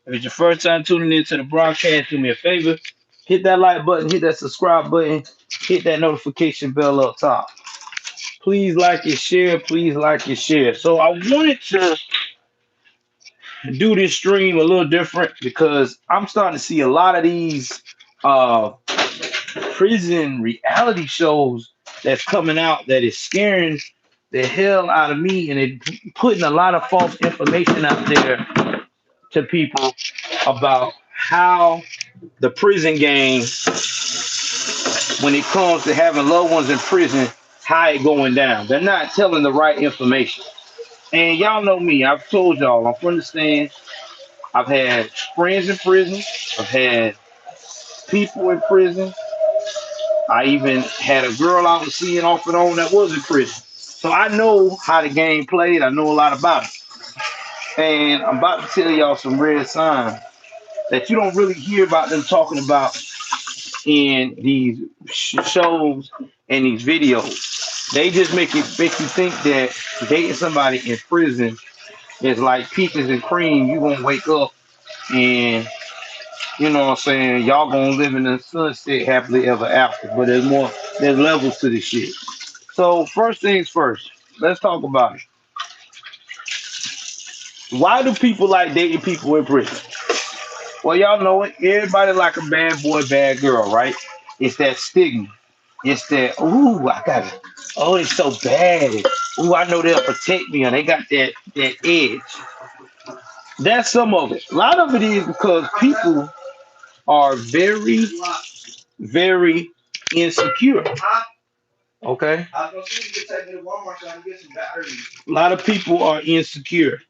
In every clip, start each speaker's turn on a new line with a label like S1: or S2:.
S1: If it's your first time tuning into the broadcast, do me a favor. Hit that like button, hit that subscribe button, hit that notification bell up top. Please like and share. Please like and share. So I wanted to do this stream a little different because I'm starting to see a lot of these uh prison reality shows that's coming out that is scaring the hell out of me, and it putting a lot of false information out there to people about how the prison game, when it comes to having loved ones in prison, how it going down. They're not telling the right information. And y'all know me. I've told y'all I'm from the stand. I've had friends in prison. I've had people in prison. I even had a girl I was seeing off and on that was in prison. So I know how the game played. I know a lot about it. And I'm about to tell y'all some red signs that you don't really hear about them talking about in these shows and these videos. They just make you think that dating somebody in prison is like peaches and cream. You gonna wake up and you know what I'm saying, y'all gonna live in the sunset happily ever after. But there's levels to this shit. So first things first, let's talk about it. Why do people like dating people in prison? Well, y'all know it. Everybody like a bad boy, bad girl, right? It's that stigma. It's that, ooh, I got it. Oh, it's so bad. Ooh, I know they'll protect me, and they got that edge. That's some of it. A lot of it is because people are very, very insecure. Okay. A lot of people are insecure.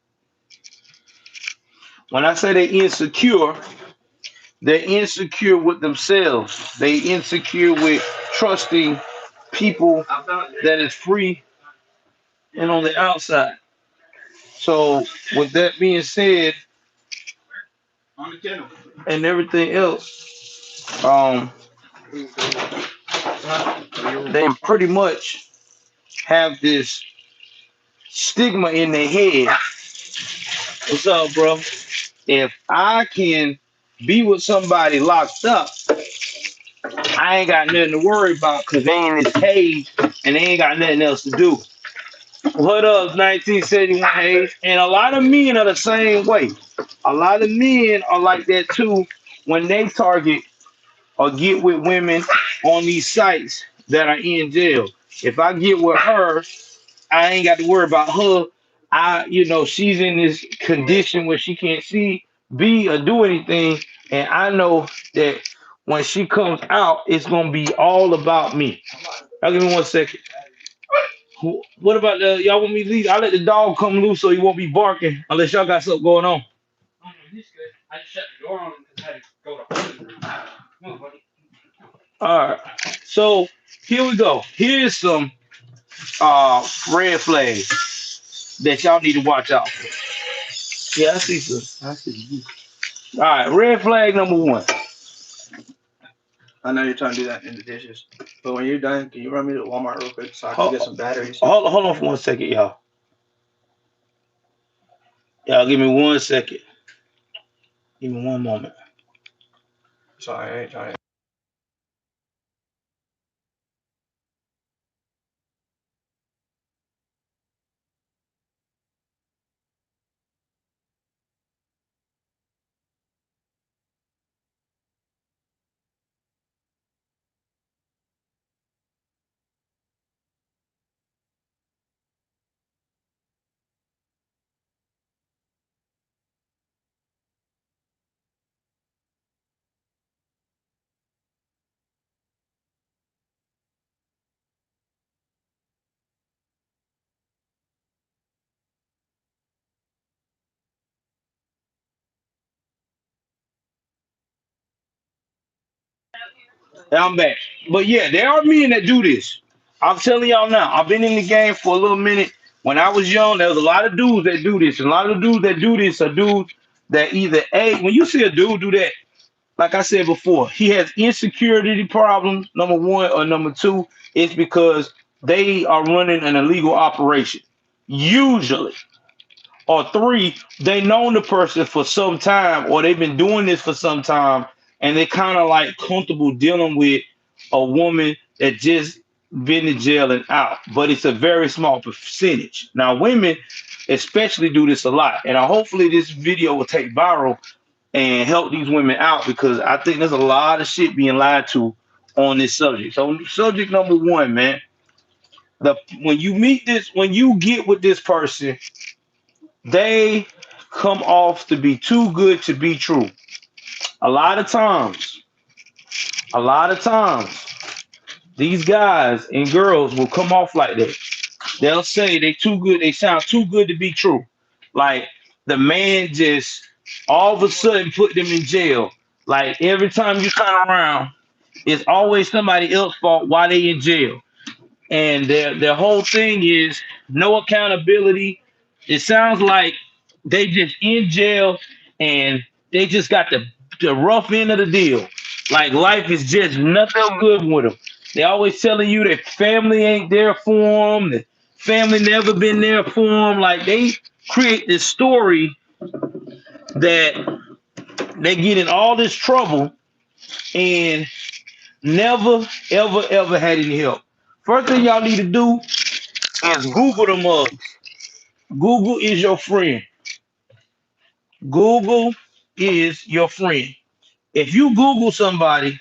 S1: When I say they're insecure, they're insecure with themselves. They insecure with trusting people that is free and on the outside. So with that being said, and everything else, they pretty much have this stigma in their head. What's up, bro? If I can be with somebody locked up, I ain't got nothing to worry about because they ain't in this cage and they ain't got nothing else to do. What up, 1971 Hayes? And a lot of men are the same way. A lot of men are like that too when they target or get with women on these sites that are in jail. If I get with her, I ain't got to worry about her. She's in this condition where she can't see, be, or do anything. And I know that when she comes out, it's gonna be all about me. Now give me 1 second. What about y'all want me to leave? I let the dog come loose so he won't be barking unless y'all got something going on. I just shut the door on him because I had to go to come on, buddy. All right. So here we go. Here's some red flags that y'all need to watch out for. Yeah, I see some. I see. All right, red flag number one. I know you're trying to do that in the dishes, but when you're done, can you run me to Walmart real quick so I can get some batteries? Hold on for 1 second, y'all. Y'all give me 1 second. Give me one moment. Sorry, I ain't trying. I'm back. But yeah, there are men that do this. I'm telling y'all now. I've been in the game for a little minute. When I was young, there was a lot of dudes that do this. And a lot of dudes that do this are dudes that either A, when you see a dude do that, like I said before, he has insecurity problems, number one, or number two, it's because they are running an illegal operation. Usually. Or three, they known the person for some time, or they've been doing this for some time, and they kind of like comfortable dealing with a woman that just been in jail and out. But it's a very small percentage. Now, women especially do this a lot, and hopefully this video will take viral and help these women out because I think there's a lot of shit being lied to on this subject. So, subject number one, man, the when you meet this, when you get with this person, they come off to be too good to be true. A lot of times, a lot of times, these guys and girls will come off like that. They'll say they too good, they sound too good to be true. Like the man just all of a sudden put them in jail. Like every time you turn around, it's always somebody else's fault why they in jail. And their whole thing is no accountability. It sounds like they just in jail and they just got the rough end of the deal. Like life is just nothing good with them. They always telling you that family ain't there for them. That family never been there for them. Like they create this story that they get in all this trouble and never ever ever had any help. First thing y'all need to do is Google them up. Google is your friend. Google is your friend. If you Google somebody,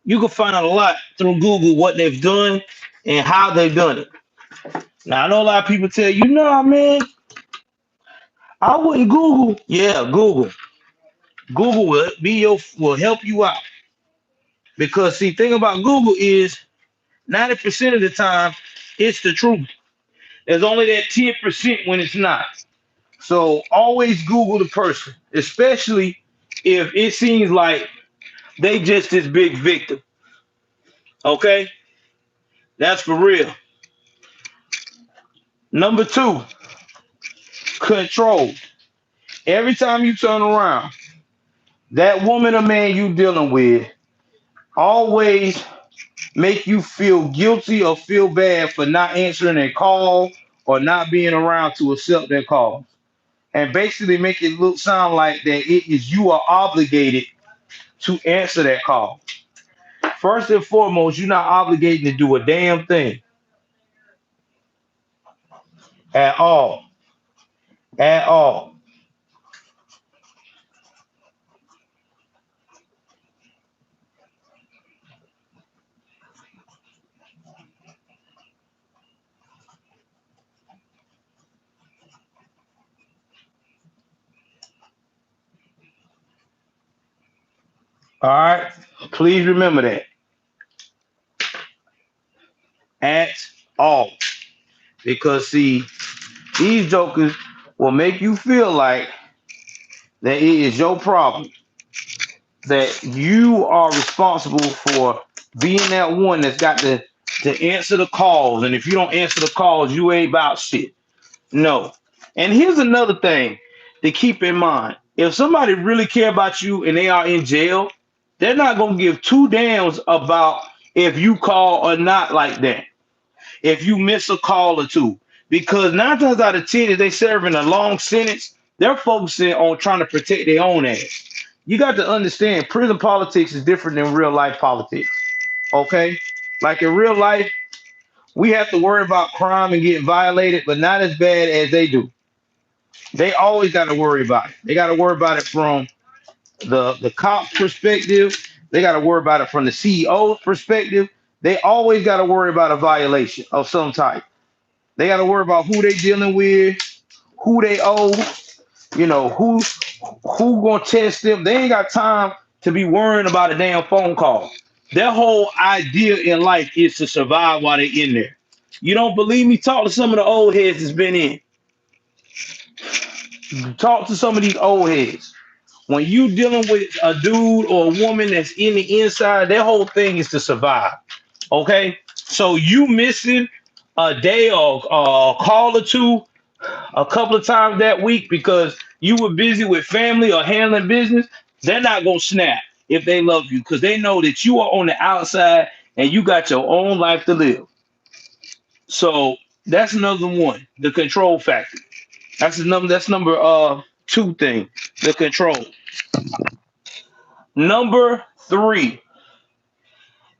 S1: you can find out a lot through Google what they've done and how they've done it. Now I know a lot of people tell you, "No, man, I wouldn't Google." Yeah, Google. Google will help you out because see, thing about Google is 90% of the time it's the truth. There's only that 10% when it's not. So always Google the person, especially if it seems like they just this big victim. Okay, that's for real. Number two, control. Every time you turn around, that woman or man you dealing with always make you feel guilty or feel bad for not answering a call or not being around to accept their call. And basically make it look sound like that it is you are obligated to answer that call. First and foremost, you're not obligated to do a damn thing at all. At all. All right. Please remember that. At all. Because see, these jokers will make you feel like that it is your problem. That you are responsible for being that one that's got to answer the calls. And if you don't answer the calls, you ain't about shit. No. And here's another thing to keep in mind. If somebody really care about you and they are in jail, they're not gonna give two damns about if you call or not like that. If you miss a call or two. Because 9 times out of 10, if they serving a long sentence, they're focusing on trying to protect their own ass. You got to understand prison politics is different than real life politics. Okay? Like in real life, we have to worry about crime and getting violated, but not as bad as they do. They always got to worry about it. They got to worry about it from the cop perspective. They got to worry about it from the CEO's perspective. They always got to worry about a violation of some type. They got to worry about who they dealing with, who they owe, who gonna test them. They ain't got time to be worrying about a damn phone call. Their whole idea in life is to survive while they in there. You don't believe me? Talk to some of the old heads that's been in. Talk to some of these old heads. When you dealing with a dude or a woman that's in the inside, their whole thing is to survive. Okay, so you missing a day or a call or two a couple of times that week because you were busy with family or handling business, they're not gonna snap if they love you because they know that you are on the outside and you got your own life to live. So that's another one, the control factor. That's the number. That's number two thing, the control. Number three,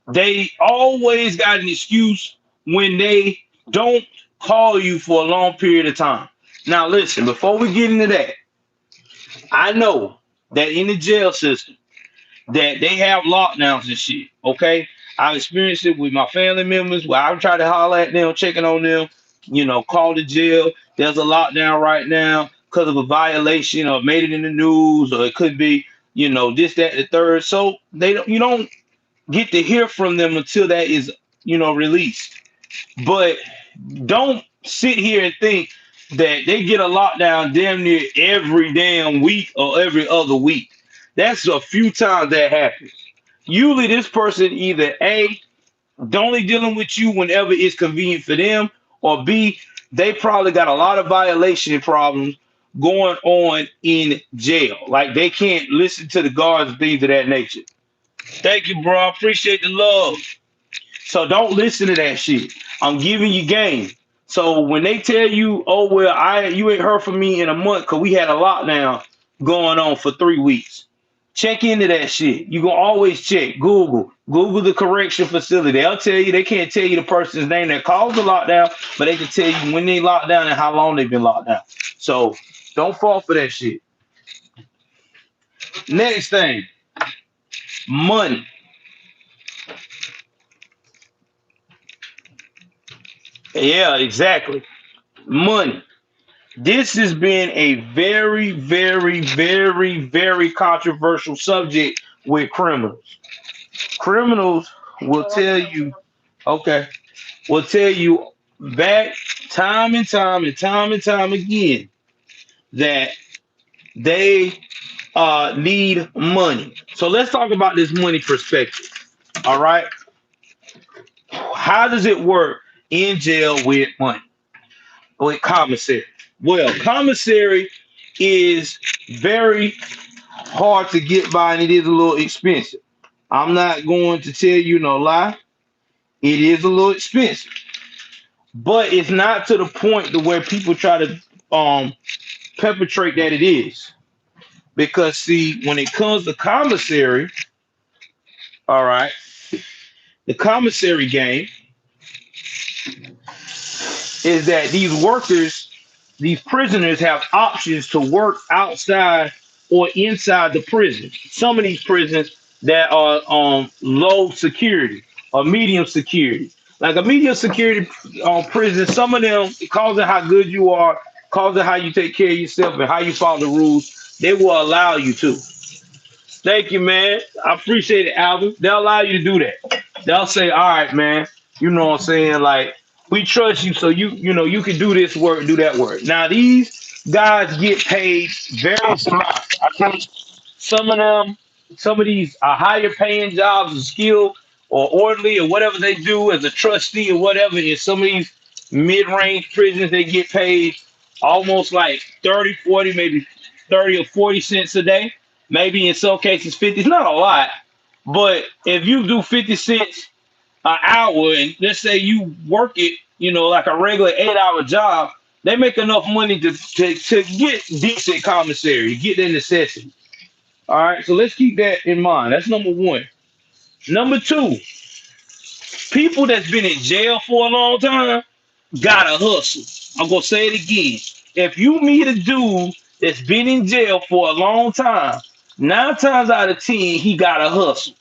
S1: they always got an excuse when they don't call you for a long period of time. Now, listen, before we get into that, I know that in the jail system that they have lockdowns and shit. Okay, I've experienced it with my family members where I try to holler at them, checking on them. Call the jail. There's a lockdown right now because of a violation or made it in the news, or it could be this, that, the third. So they don't. You don't get to hear from them until that is released. But don't sit here and think that they get a lockdown damn near every damn week or every other week. That's a few times that happens. Usually this person either A, only dealing with you whenever it's convenient for them, or B, they probably got a lot of violation problems going on in jail. Like they can't listen to the guards and things of that nature. Thank you, bro. I appreciate the love. So don't listen to that shit. I'm giving you game. So when they tell you, oh well, you ain't heard from me in a month because we had a lockdown going on for 3 weeks. Check into that shit. You can always check. Google the correction facility. They'll tell you. They can't tell you the person's name that caused the lockdown, but they can tell you when they locked down and how long they've been locked down. So don't fall for that shit. Next thing, money. Yeah, exactly. Money. This has been a very, very, very, very controversial subject with criminals. Criminals will tell you, okay, will tell you back time and time and time and time again that they need money. So let's talk about this money perspective. All right. How does it work in jail with money? With commissary? Well, commissary is very hard to get by and it is a little expensive. I'm not going to tell you no lie. It is a little expensive, but it's not to the point to where people try to perpetrate that it is. Because see, when it comes to commissary, all right, the commissary game is that these prisoners have options to work outside or inside the prison. Some of these prisons that are low security or medium security. Like a medium security prison, some of them, because of how good you are, because of how you take care of yourself and how you follow the rules, they will allow you to. Thank you, man. I appreciate it, Alvin. They'll allow you to do that. They'll say, all right, man, you know what I'm saying? Like, we trust you, so you can do this work, do that work. Now, these guys get paid very smart. I think some of them, some of these are higher paying jobs of skill or orderly or whatever they do as a trustee or whatever. In some of these mid-range prisons, they get paid almost like 30, 40, maybe 30 or 40 cents a day. Maybe in some cases 50. It's not a lot, but if you do 50 cents an hour and let's say you work it, like a regular 8 hour job, they make enough money to get decent commissary, to get their necessities. All right, so let's keep that in mind. That's number one. Number two, people that's been in jail for a long time gotta hustle. I'm gonna say it again. If you meet a dude that's been in jail for a long time, 9 times out of 10, he gotta hustle.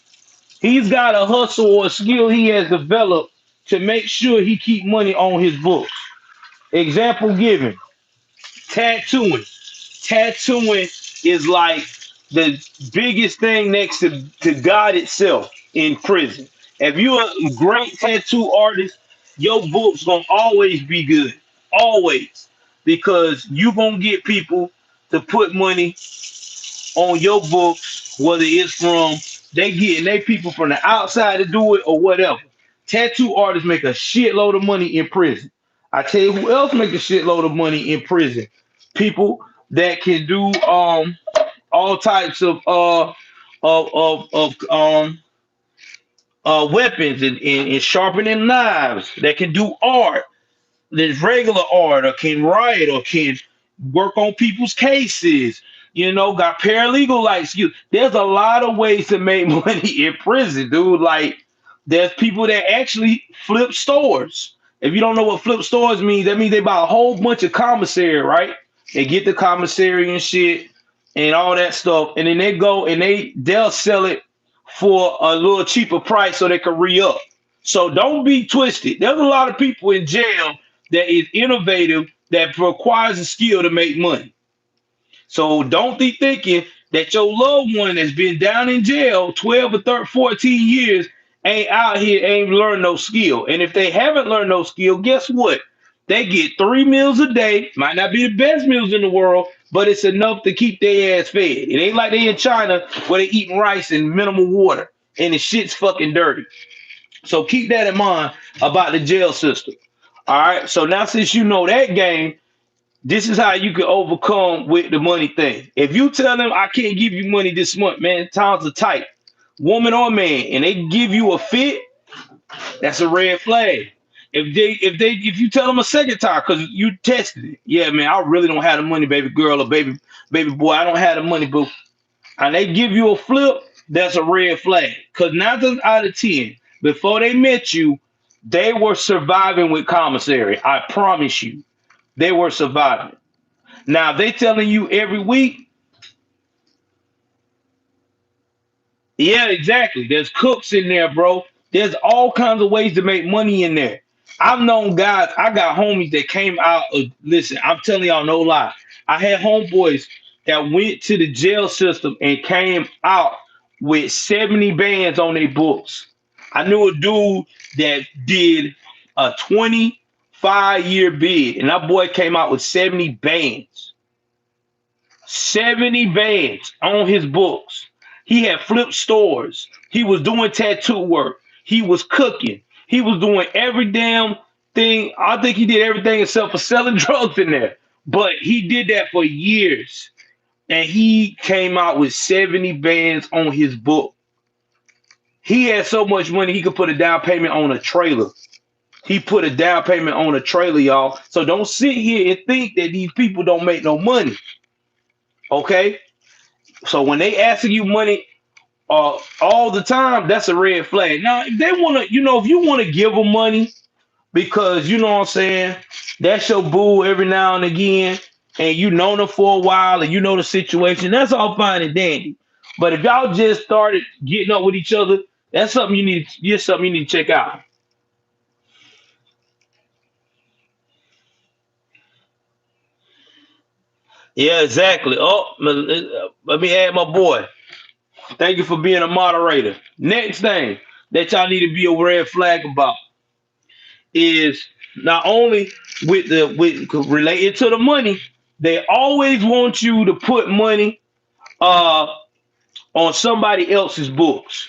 S1: He's got a hustle or a skill he has developed to make sure he keep money on his books. Example given, tattooing. Tattooing is like the biggest thing next to God itself in prison. If you're a great tattoo artist, your book's gonna always be good. Always. Because you gonna get people to put money on your books, whether it's from they getting they people from the outside to do it or whatever. Tattoo artists make a shitload of money in prison. I tell you who else make a shitload of money in prison. People that can do all types of weapons and sharpening knives that can do art. There's regular art or can write or can work on people's cases, got paralegal license. There's a lot of ways to make money in prison, dude. Like, there's people that actually flip stores. If you don't know what flip stores means, that means they buy a whole bunch of commissary, right? They get the commissary and shit and all that stuff, and then they go and they'll sell it for a little cheaper price so they can re-up. So don't be twisted. There's a lot of people in jail that is innovative that requires a skill to make money. So don't be thinking that your loved one that's been down in jail 12 or 13, 14 years ain't out here, ain't learned no skill. And if they haven't learned no skill, guess what? They get 3 meals a day. Might not be the best meals in the world, but it's enough to keep their ass fed. It ain't like they in China where they eating rice and minimal water and the shit's fucking dirty. So keep that in mind about the jail system. All right. So now since you know that game, this is how you can overcome with the money thing. If you tell them I can't give you money this month, man, times are tight, woman or man, and they give you a fit, that's a red flag. If you tell them a second time because you tested it, yeah, man, I really don't have the money, baby girl or baby boy, I don't have the money, boo, and they give you a flip, that's a red flag. Because 9 times out of 10, before they met you, they were surviving with commissary. I promise you, they were surviving. Now they telling you every week. Yeah, exactly. There's cooks in there, bro. There's all kinds of ways to make money in there. I've known guys, I got homies that came out of, listen, I'm telling y'all no lie. I had homeboys that went to the jail system and came out with 70 bands on their books. I knew a dude that did a 25-year bid, and that boy came out with 70 bands. 70 bands on his books. He had flipped stores. He was doing tattoo work. He was cooking. He was doing every damn thing. I think he did everything except for selling drugs in there. But he did that for years. And he came out with 70 bands on his book. He had so much money he could put a down payment on a trailer. He put a down payment on a trailer, y'all. So don't sit here and think that these people don't make no money. Okay? So when they asking you money all the time, that's a red flag. Now, if they want to, if you want to give them money because, you know what I'm saying, that's your boo every now and again, and you know them for a while and you know the situation, that's all fine and dandy. But if y'all just started getting up with each other, that's something something you need to check out. Yeah, exactly. Oh, let me add my boy. Thank you for being a moderator. Next thing that y'all need to be a red flag about is not only with related to the money, they always want you to put money uh on somebody else's books.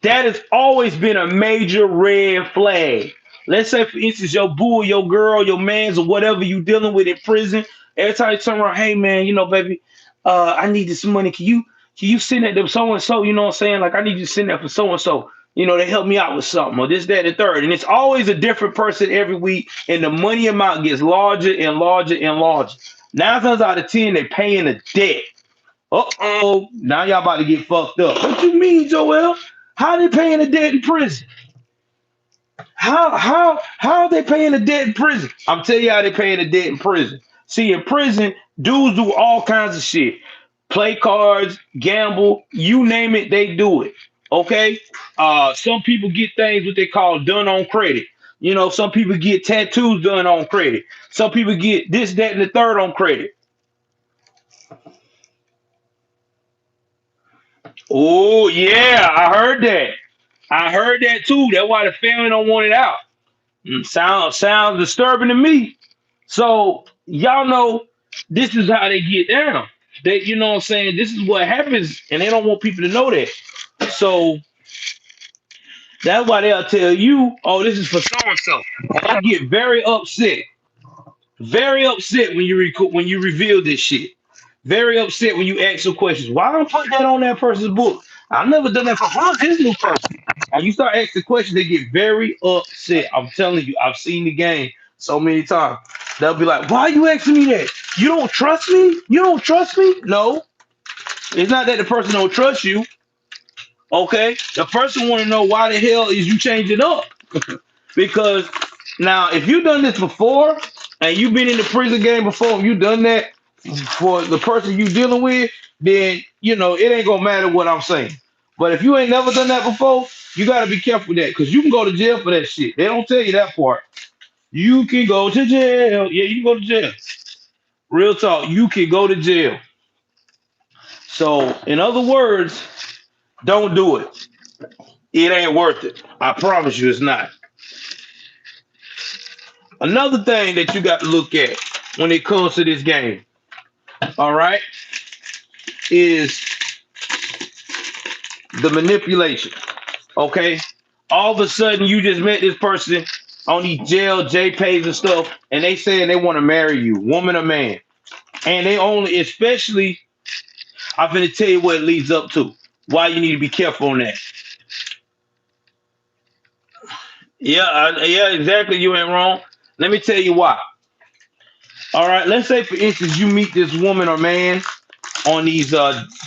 S1: That has always been a major red flag. Let's say, for instance, your boo, your girl, your man's, or whatever you dealing with in prison. Every time you turn around, hey man, baby, I need this money. Can you send that to so and so? You know what I'm saying? Like, I need you to send that for so and so. They help me out with something or this, that, and the third. And it's always a different person every week, and the money amount gets larger and larger and larger. 9 times out of 10, they're paying a debt. Uh-oh, now y'all about to get fucked up. What you mean, Joel? How they paying a debt in prison? How are they paying a debt in prison? I'm telling you how they paying a debt in prison. See, in prison, dudes do all kinds of shit. Play cards, gamble, you name it, they do it. Okay? Some people get things what they call done on credit. Some people get tattoos done on credit. Some people get this, that, and the third on credit. Oh yeah, I heard that. I heard that too. That's why the family don't want it out. Sounds disturbing to me. So y'all know this is how they get down. You know what I'm saying? This is what happens, and they don't want people to know that. So that's why they'll tell you, oh, this is for so and so. I get very upset when when you reveal this shit. Very upset when you ask some questions. Why don't put that on that person's book? I've never done that for this new person. And you start asking questions, they get very upset. I'm telling you, I've seen the game so many times. They'll be like, why are you asking me that? You don't trust me? You don't trust me? No. It's not that the person don't trust you. Okay. The person want to know why the hell is you changing up? Because now, if you done this before and you've been in the prison game before, and you done that for the person you dealing with, then you know it ain't gonna matter what I'm saying. But if you ain't never done that before, you gotta be careful with that because you can go to jail for that shit. They don't tell you that part. You can go to jail. Yeah, you can go to jail. Real talk, you can go to jail. So, in other words, don't do it. It ain't worth it. I promise you, it's not. Another thing that you got to look at when it comes to this game, all right, is the manipulation. Okay, all of a sudden you just met this person on these jail JPays and stuff, and they saying they want to marry you, woman or man, and they only, especially, I'm gonna tell you what it leads up to. Why you need to be careful on that. Yeah, yeah, exactly. You ain't wrong. Let me tell you why. All right, let's say for instance you meet this woman or man on these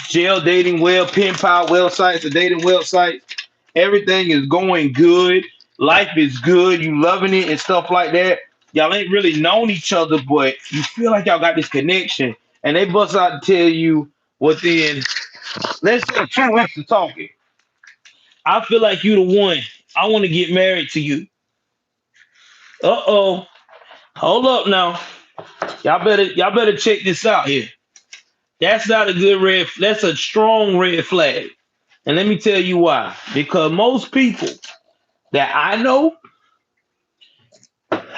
S1: jail dating web pen pal websites, the dating website. Everything is going good. Life is good. You loving it and stuff like that. Y'all ain't really known each other, but you feel like y'all got this connection. And they bust out to tell you within, let's say 2 weeks of talking, I feel like you the one. I want to get married to you. Uh-oh. Hold up now. Y'all better check this out here. That's not a good red. That's a strong red flag. And let me tell you why. Because most people that I know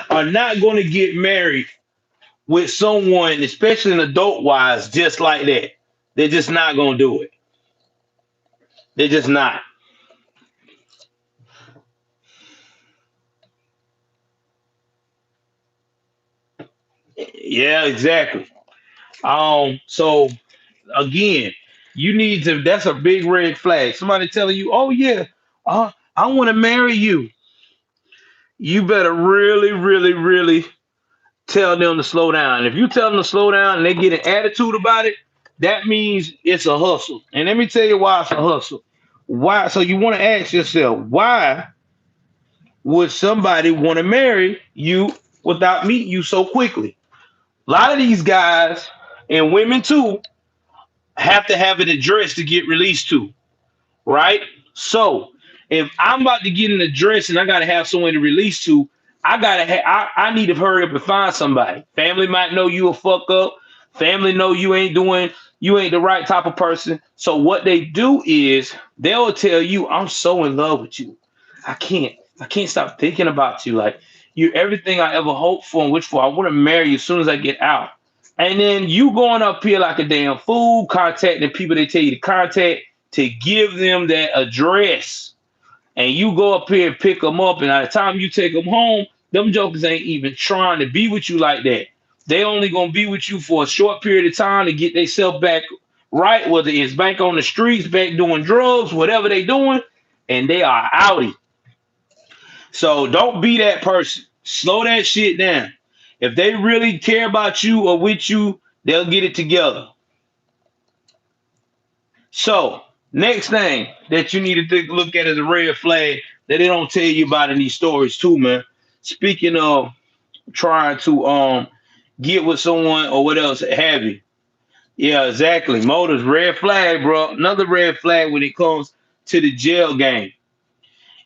S1: are not going to get married with someone, especially an adult wise, just like that. They're just not going to do it. They're just not. Yeah, exactly. So again, you need to. That's a big red flag. Somebody telling you, "Oh yeah, I want to marry you." You better really, really, really tell them to slow down. If you tell them to slow down and they get an attitude about it, that means it's a hustle. And let me tell you why it's a hustle. Why? So you want to ask yourself, why would somebody want to marry you without meeting you so quickly? A lot of these guys and women too have to have an address to get released to, right? So if I'm about to get an address and I gotta have someone to release to, I need to hurry up and find somebody. Family might know you a fuck up. Family know you ain't the right type of person. So what they do is they'll tell you, I'm so in love with you. I can't stop thinking about you. Like you're everything I ever hoped for and wished for. I want to marry you as soon as I get out. And then you going up here like a damn fool, contacting people they tell you to contact to give them that address. And you go up here and pick them up, and by the time you take them home, them jokers ain't even trying to be with you like that. They only gonna be with you for a short period of time to get themselves back right, whether it's back on the streets, back doing drugs, whatever they doing, and they are outie. So don't be that person. Slow that shit down. If they really care about you or with you, they'll get it together. So, next thing that you need to look at as a red flag that they don't tell you about in these stories too, man. Speaking of trying to get with someone or what else have you. Yeah, exactly. Motives, red flag, bro. Another red flag when it comes to the jail game.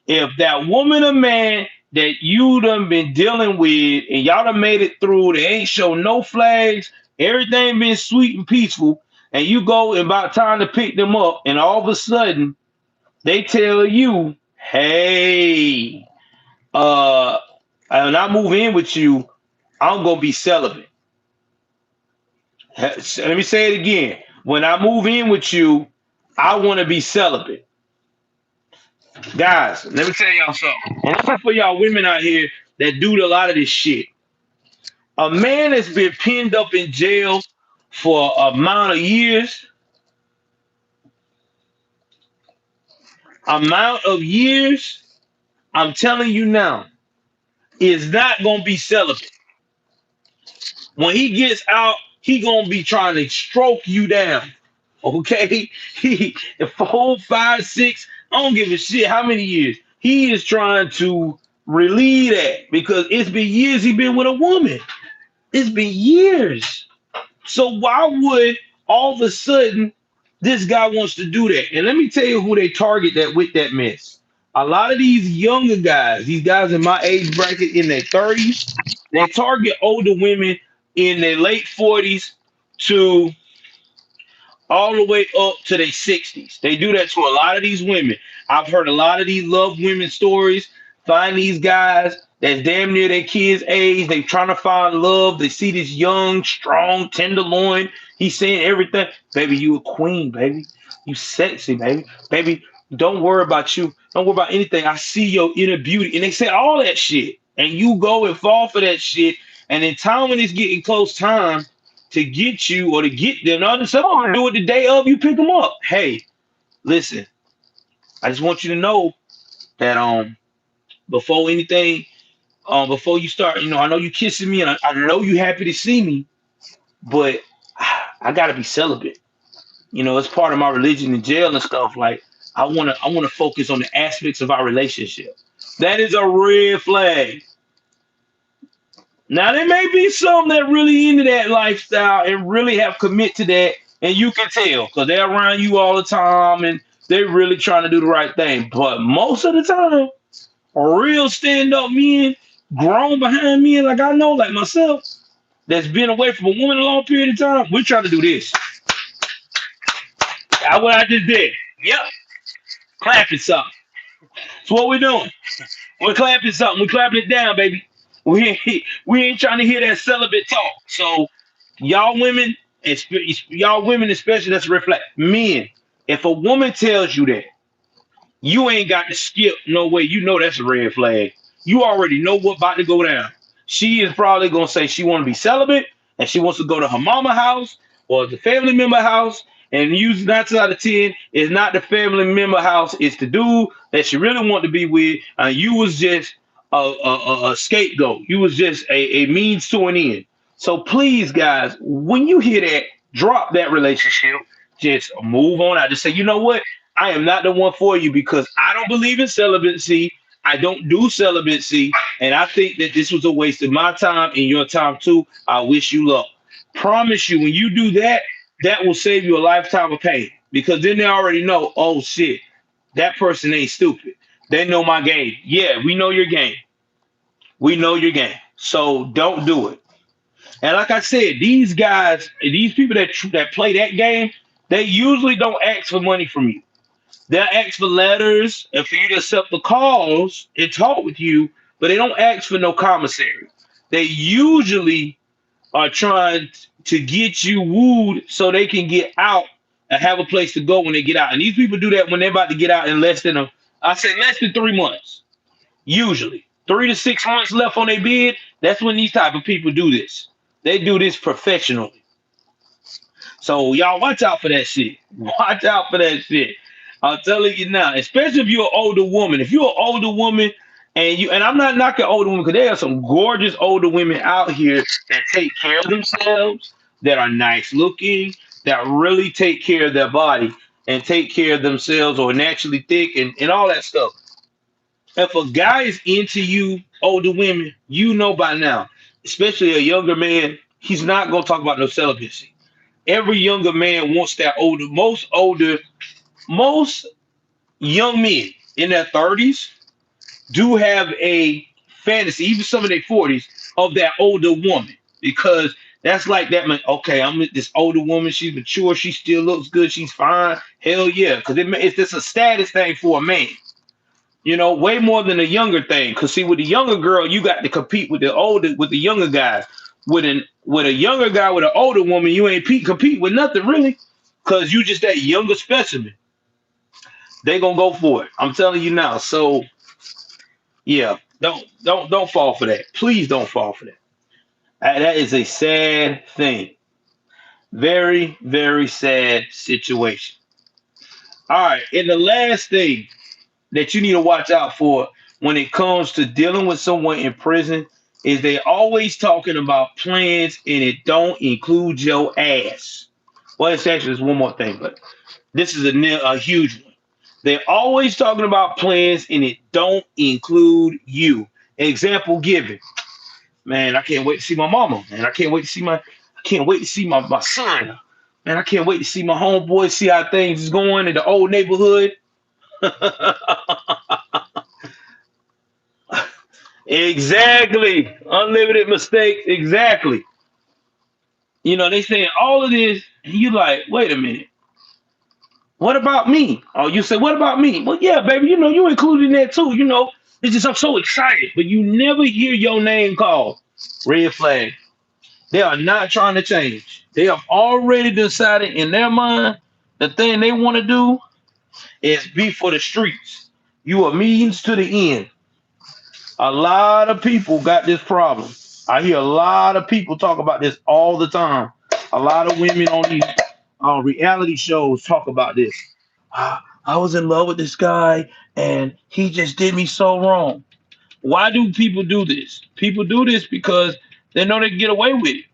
S1: If that woman or man that you done been dealing with and y'all done made it through, they ain't show no flags, everything been sweet and peaceful, and you go and about time to pick them up, and all of a sudden they tell you, hey, uh, when I move in with you, I'm gonna be celibate. Let me say it again. When I move in with you, I want to be celibate. Guys, let me tell y'all something. And this is for y'all women out here that do a lot of this shit. A man that's been pinned up in jail for amount of years, I'm telling you now, is not gonna be celibate. When he gets out, he gonna be trying to stroke you down. Okay, he 4, 5, 6. I don't give a shit how many years. He is trying to relieve that because it's been years he been with a woman. It's been years. So why would all of a sudden this guy wants to do that? And let me tell you who they target that with that mess. A lot of these younger guys, these guys in my age bracket in their 30s, they target older women in their late 40s to all the way up to their 60s. They do that to a lot of these women. I've heard a lot of these love women stories. Find these guys that's damn near their kids' age. They trying to find love. They see this young, strong, tenderloin. He's saying everything. Baby, you a queen, baby. You sexy, baby. Baby, don't worry about you. Don't worry about anything. I see your inner beauty. And they say all that shit. And you go and fall for that shit. And in time when it's getting close time, to get you or to get them. Other someone do it the day of you pick them up. Hey, listen, I just want you to know that before anything, before you start, I know you kissing me and I know you happy to see me, but I gotta be celibate. It's part of my religion in jail and stuff. Like I wanna focus on the aspects of our relationship. That is a red flag. Now there may be some that really into that lifestyle and really have commit to that, and you can tell because they're around you all the time and they're really trying to do the right thing. But most of the time, real stand-up men, grown behind men like I know, like myself, that's been away from a woman a long period of time, we're trying to do this. That's what I just did. Yep, clapping something. That's what we're doing. We're clapping something. We're clapping it down, baby. We ain't trying to hear that celibate talk. So y'all women, y'all women especially, let's reflect. Men, if a woman tells you that, you ain't got to skip no way. You know that's a red flag. You already know what about to go down. She is probably gonna say she want to be celibate and she wants to go to her mama house or the family member house. And usually 9 out of 10 is not the family member house. It's the dude that she really want to be with. And you was just a scapegoat. You was just a means to an end. So please, guys, when you hear that, drop that relationship. Just move on. I just say, you know what? I am not the one for you because I don't believe in celibacy. I don't do celibacy. And I think that this was a waste of my time and your time too. I wish you luck. Promise you, when you do that, that will save you a lifetime of pain because then they already know, oh shit, that person ain't stupid. They know my game. Yeah, we know your game. We know your game. So don't do it. And like I said, these guys, these people that play that game, they usually don't ask for money from you. They'll ask for letters and for you to accept the calls and talk with you, but they don't ask for no commissary. They usually are trying to get you wooed so they can get out and have a place to go when they get out. And these people do that when they're about to get out in I say less than 3 months. Usually 3 to 6 months left on their bid. That's when these type of people do this. They do this professionally. So y'all watch out for that shit. Watch out for that shit. I'm telling you now, especially if you're an older woman. If you're an older woman and I'm not knocking older women because there are some gorgeous older women out here that take care of themselves, that are nice looking, that really take care of their body and take care of themselves or naturally thick and all that stuff. If a guy is into you, older women, you know by now, especially a younger man, he's not gonna talk about no celibacy. Every younger man wants that most young men in their 30s do have a fantasy, even some of their 40s, of that older woman because that's like that man. Okay, I'm with this older woman. She's mature. She still looks good. She's fine. Hell yeah, because it's just a status thing for a man. Way more than a younger thing. Because see, with the younger girl, you got to compete with the younger guys. With a younger guy with an older woman, you ain't compete with nothing really, because you just that younger specimen. They gonna go for it. I'm telling you now. So yeah, don't fall for that. Please don't fall for that. That is a sad thing. Very, very sad situation. All right, and the last thing that you need to watch out for when it comes to dealing with someone in prison is they always talking about plans and it don't include your ass. Well, it's actually just one more thing, but this is a huge one. They're always talking about plans and it don't include you. Example given. Man, I can't wait to see my mama. Man, I can't wait to see my son. Man, I can't wait to see my homeboy, see how things is going in the old neighborhood. Exactly. Unlimited mistakes. Exactly. They saying all of this, and you like, wait a minute. What about me? Oh, you say, what about me? Well, yeah, baby, you included in that too. It's just I'm so excited, but you never hear your name called. Red flag. They are not trying to change. They have already decided in their mind the thing they want to do is be for the streets. You are means to the end. A lot of people got this problem. I hear a lot of people talk about this all the time. A lot of women on these reality shows talk about this. I was in love with this guy and he just did me so wrong. Why do people do this? People do this because they know they can get away with it.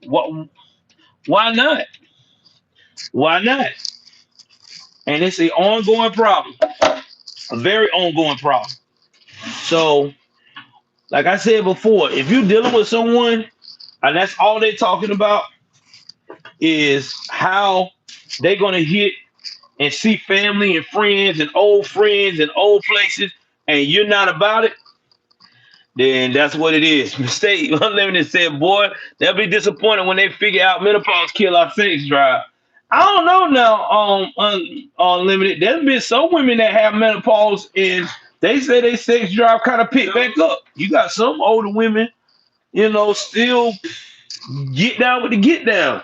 S1: Why not? Why not? And it's an ongoing problem, a very ongoing problem. So, like I said before, if you're dealing with someone and that's all they're talking about is how they're going to hit and see family and old places, and you're not about it, then that's what it is. Mistake Unlimited said, boy, they'll be disappointed when they figure out menopause kill our sex drive. I don't know now, Unlimited. There's been some women that have menopause and they say they sex drive kind of pick back up. You got some older women, still get down with the get down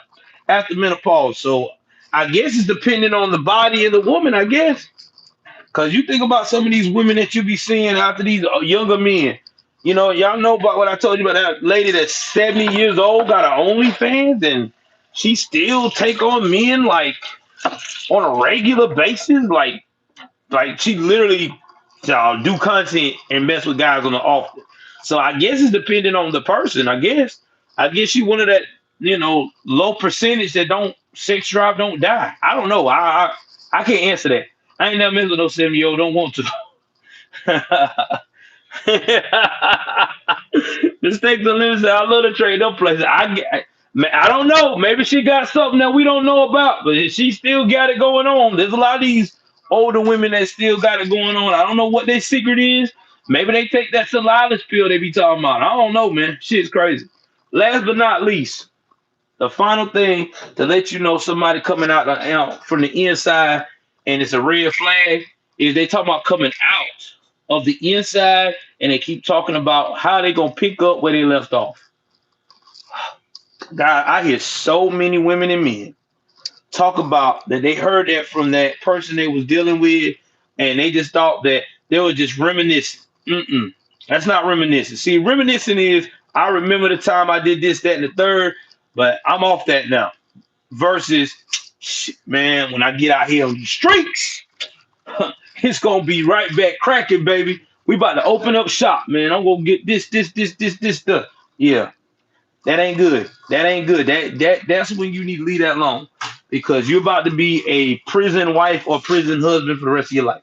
S1: after menopause. So I guess it's depending on the body of the woman, I guess. Cause you think about some of these women that you be seeing after these younger men. Y'all know about what I told you about that lady that's 70 years old, got her OnlyFans, and she still take on men like on a regular basis. Like she literally do content and mess with guys on the off. So I guess it's depending on the person. I guess she one of that low percentage that don't sex drive don't die. I don't know. I can't answer that. I ain't never messed with no 7-year-old. Don't want to. Mistakes Unlimited. I love to trade up places. I don't know. Maybe she got something that we don't know about, but she still got it going on. There's a lot of these older women that still got it going on. I don't know what their secret is. Maybe they take that Salinas pill they be talking about. I don't know, man. Shit's crazy. Last but not least, the final thing to let you know somebody coming out from the inside and it's a red flag is they talking about coming out of the inside and they keep talking about how they gonna pick up where they left off. God, I hear so many women and men talk about that they heard that from that person they was dealing with and they just thought that they were just reminiscing. Mm-mm. That's not reminiscing. See, reminiscing is I remember the time I did this, that, and the third, but I'm off that now. Versus, shit, man, when I get out here on these streets, it's gonna be right back cracking, baby. We about to open up shop, man. I'm gonna get this stuff. Yeah, that ain't good. That ain't good. That's when you need to leave that alone because you're about to be a prison wife or prison husband for the rest of your life.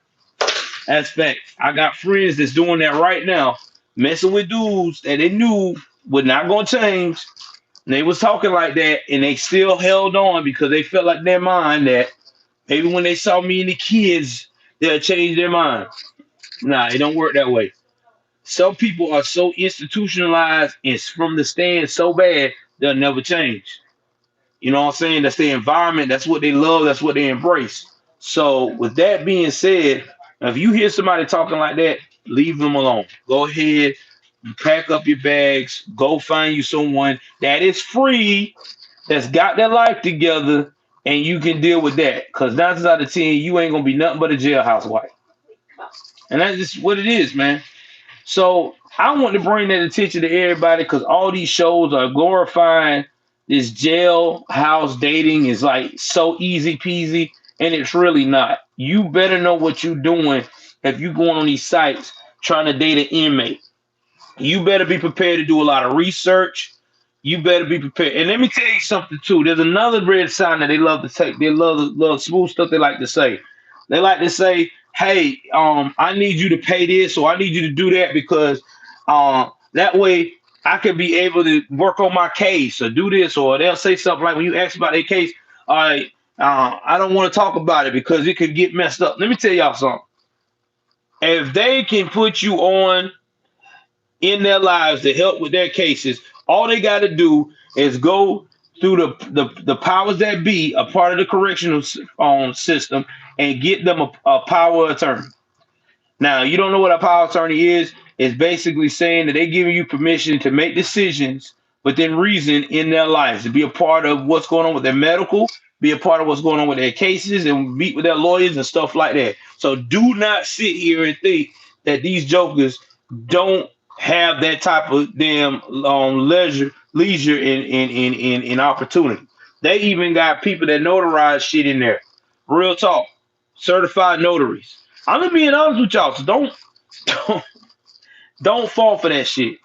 S1: That's fact. I got friends that's doing that right now, messing with dudes that they knew were not gonna change. And they was talking like that, and they still held on because they felt like their mind that maybe when they saw me and the kids, they'll change their mind. Nah, it don't work that way. Some people are so institutionalized and from the stand so bad they'll never change. You know what I'm saying? That's their environment. That's what they love. That's what they embrace. So, with that being said, if you hear somebody talking like that, leave them alone. Go ahead, pack up your bags, go find you someone that is free, that's got their life together, and you can deal with that. Because 9 out of 10, you ain't gonna be nothing but a jailhouse wife, and that's just what it is, man. So I want to bring that attention to everybody because all these shows are glorifying this jailhouse dating is like so easy peasy, and it's really not. You better know what you're doing if you're going on these sites trying to date an inmate. You better be prepared to do a lot of research. You better be prepared. And let me tell you something too. There's another red sign that they love to take. They love smooth stuff. They like to say. They like to say, "Hey, I need you to pay this, or I need you to do that because, that way I can be able to work on my case or do this." Or they'll say something like when you ask about their case, "All right, I don't want to talk about it because it could get messed up." Let me tell y'all something. If they can put you on in their lives to help with their cases, all they got to do is go through the powers that be, a part of the correctional system, and get them a power attorney. Now, you don't know what a power attorney is. It's basically saying that they're giving you permission to make decisions within reason in their lives, to be a part of what's going on with their medical, be a part of what's going on with their cases, and meet with their lawyers and stuff like that. So do not sit here and think that these jokers don't have that type of damn leisure in opportunity. They even got people that notarize shit in there. Real talk. Certified notaries. I'm just being honest with y'all. So don't don't fall for that shit.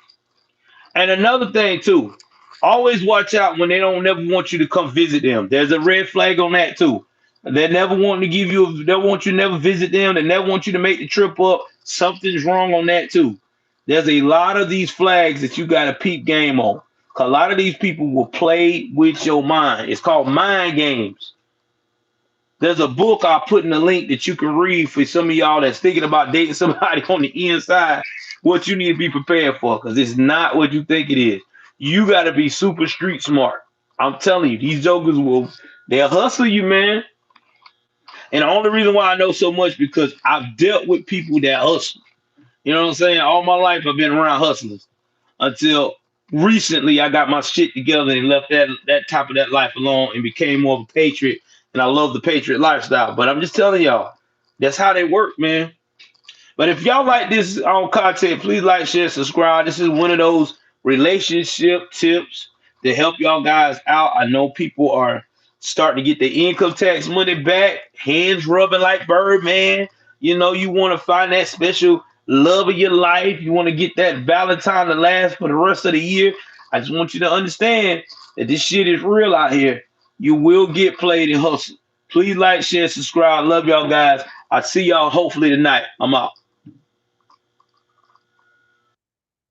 S1: And another thing too, always watch out when they don't never want you to come visit them. There's a red flag on that too. They never want to give you. They want you to never visit them. They never want you to make the trip up. Something's wrong on that too. There's a lot of these flags that you got to peep game on. 'Cause a lot of these people will play with your mind. It's called mind games. There's a book I'll put in the link that you can read for some of y'all that's thinking about dating somebody on the inside. What you need to be prepared for, because it's not what you think it is. You got to be super street smart. I'm telling you, these jokers they'll hustle you, man. And the only reason why I know so much because I've dealt with people that hustle. You know what I'm saying? All my life I've been around hustlers until recently I got my shit together and left that type of that life alone and became more of a patriot. And I love the patriot lifestyle. But I'm just telling y'all, that's how they work, man. But if y'all like this content, please like, share, subscribe. This is one of those relationship tips to help y'all guys out. I know people are starting to get their income tax money back, hands rubbing like Birdman. You know, you want to find that special love of your life. You want to get that Valentine to last for the rest of the year. I just want you to understand that this shit is real out here. You will get played and hustled. Please like, share, subscribe. Love y'all guys. I'll see y'all hopefully tonight. I'm out.